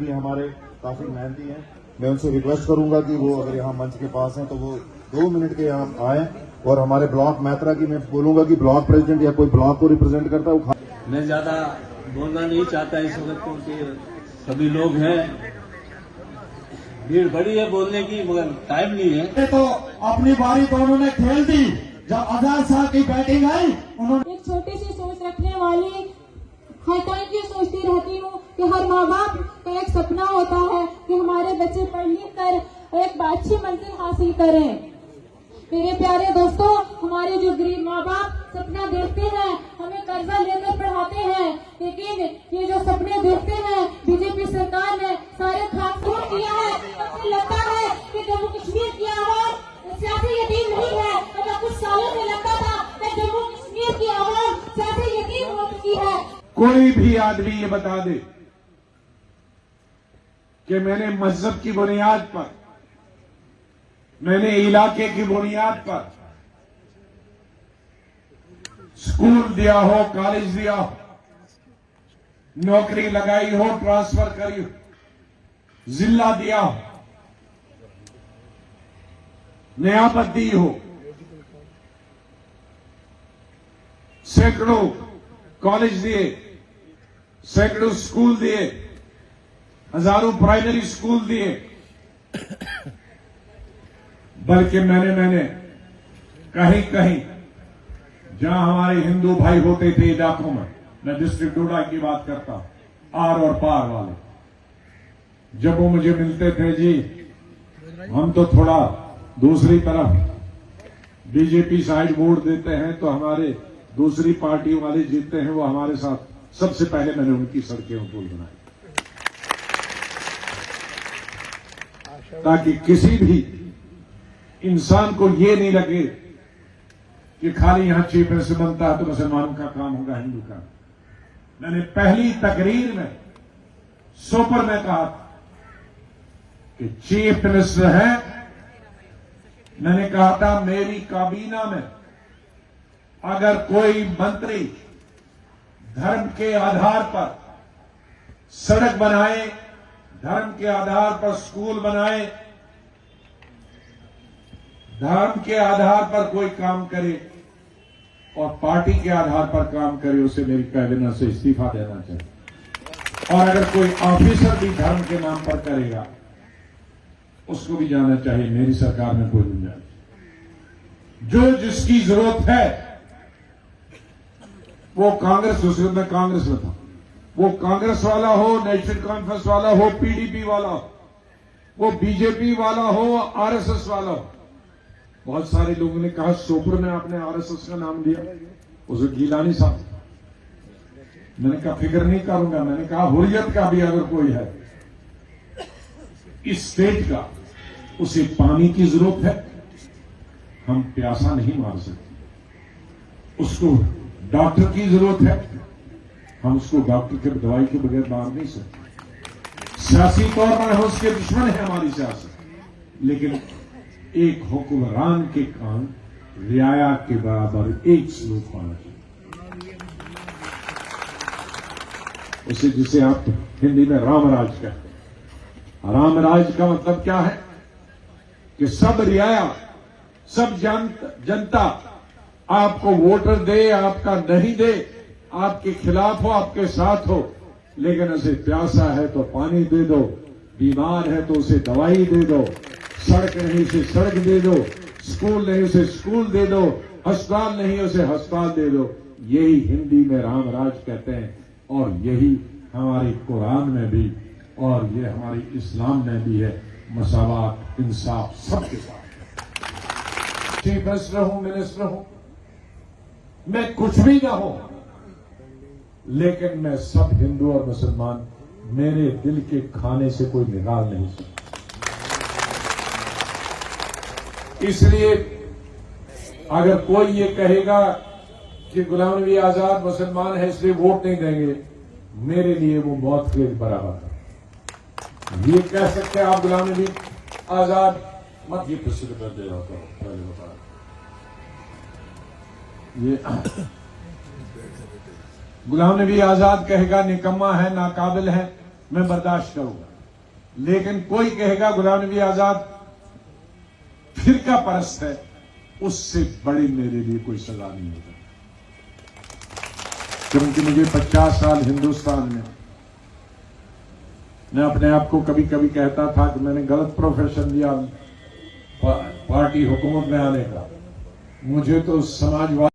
हमारे काफी मेहनती हैं। मैं उनसे रिक्वेस्ट करूंगा कि वो अगर यहाँ मंच के पास हैं तो वो 2 मिनट के यहाँ आए और हमारे ब्लॉक मैत्रा की मैं बोलूंगा कि ब्लॉक प्रेसिडेंट या कोई ब्लॉक को रिप्रेजेंट करता है। मैं ज्यादा बोलना नहीं चाहता इस वक्त क्योंकि सभी लोग हैं, भीड़ बड़ी है बोलने की, मगर टाइम नहीं है। तो अपनी बारी तो उन्होंने खेल दी। जब 1000 साल की बैटिंग आई उन्होंने एक छोटी सी सोच रखने वाली हर टाइम ये सोचती रहती हूँ कि हर माँ बाप का एक सपना होता है कि हमारे बच्चे पढ़ लिख कर एक अच्छी मंजिल हासिल करें। मेरे प्यारे दोस्तों, हमारे जो गरीब माँ बाप सपना देखते हैं, हमें कर्जा लेकर पढ़ाते हैं, लेकिन ये जो सपने देखते हैं बीजेपी सरकार ने सारे खाक किया है। मुझे लगता है कि जम्मू कश्मीर की आवाज सियासी यतीम नहीं है। अगर कुछ सालों में लगता था कि जम्मू कश्मीर की आवाज सियासी यतीम हो चुकी है। कोई भी आदमी ये बता दे कि मैंने मजहब की बुनियाद पर, मैंने इलाके की बुनियाद पर स्कूल दिया हो, कॉलेज दिया हो, नौकरी लगाई हो, ट्रांसफर करी हो, जिला दिया हो, नियामत दी हो, सैकड़ों कॉलेज दिए, सैकड़ों स्कूल दिए, हजारों प्राइमरी स्कूल दिए, बल्कि मैंने कहीं कहीं जहां हमारे हिंदू भाई होते थे इलाकों में, मैं डिस्ट्रिक्ट डोडा की बात करता हूं, आर और पार वाले, जब वो मुझे मिलते थे, जी हम तो थोड़ा दूसरी तरफ बीजेपी साइड वोट देते हैं तो हमारे दूसरी पार्टी वाले जीतते हैं, वो हमारे साथ। सबसे पहले मैंने उनकी सड़कें और पुल बनाई ताकि किसी भी इंसान को ये नहीं लगे कि खाली यहां चीफ मिनिस्टर बनता है तो मुसलमानों का काम होगा, हिंदू का। मैंने पहली तकरीर में सोपर में कहा कि चीफ मिनिस्टर है, मैंने कहा था मेरी काबीना में अगर कोई मंत्री धर्म के आधार पर सड़क बनाए, धर्म के आधार पर स्कूल बनाए, धर्म के आधार पर कोई काम करे और पार्टी के आधार पर काम करे, उसे मेरी कैबिनेट से इस्तीफा देना चाहिए। और अगर कोई ऑफिसर भी धर्म के नाम पर करेगा उसको भी जाना चाहिए, मेरी सरकार में कोई गुंजाइश। जो जिसकी जरूरत है वो कांग्रेस, उस वक्त मैं कांग्रेस में था, वो कांग्रेस वाला हो, नेशनल कॉन्फ्रेंस वाला हो, पीडीपी वाला हो, वो बीजेपी वाला हो, आरएसएस वाला हो। बहुत सारे लोगों ने कहा सोपुर में आपने आरएसएस का नाम दिया, उसे गीलानी साहब। मैंने कहा फिक्र नहीं करूंगा, मैंने कहा हुर्रियत का भी अगर कोई है इस स्टेट का, उसे पानी की जरूरत है, हम प्यासा नहीं मार सकते। उसको डॉक्टर की जरूरत है, हम उसको डॉक्टर के दवाई के बगैर मार नहीं सकते। सियासी तौर पर हम उसके दुश्मन है हमारी सियासत, लेकिन एक हुक्मरान के काम रियाया के बराबर एक सलूक होना चाहिए। उसे जिसे आप हिंदी में रामराज कहते हैं। रामराज का मतलब क्या है कि सब रियाया, सब जनता आपको वोटर दे, आपका नहीं दे, आपके खिलाफ हो, आपके साथ हो, लेकिन उसे प्यासा है तो पानी दे दो, बीमार है तो उसे दवाई दे दो, सड़क नहीं उसे सड़क दे दो, स्कूल नहीं उसे स्कूल दे दो, अस्पताल नहीं उसे अस्पताल दे दो। यही हिंदी में रामराज कहते हैं और यही हमारे कुरान में भी और ये हमारी इस्लाम में भी है, मसावात, इंसाफ सबके साथ। चीफ मिनिस्टर हूं, मिनिस्टर हूं, मैं कुछ भी ना हो, लेकिन मैं सब हिंदू और मुसलमान मेरे दिल के खाने से कोई निकाल नहीं सकता। इसलिए अगर कोई ये कहेगा कि गुलाम नबी आजाद मुसलमान है इसलिए वोट नहीं देंगे, मेरे लिए वो मौत के बराबर है। ये कह सकते हैं आप गुलाम नबी आजाद मत, ये प्रसिद्ध कर दे रहा था पहले बता, ये गुलाम नबी आजाद कहेगा निकम्मा है, नाकाबिल है, मैं बर्दाश्त करूंगा। लेकिन कोई कहेगा गुलाम नबी आजाद फिरका परस्त है, उससे बड़ी मेरे लिए कोई सजा नहीं होता। क्योंकि मुझे 50 साल हिंदुस्तान में, मैं अपने आप को कभी कभी कहता था कि मैंने गलत प्रोफेशन लिया पार्टी हुकूमत में आने का। मुझे तो समाजवाद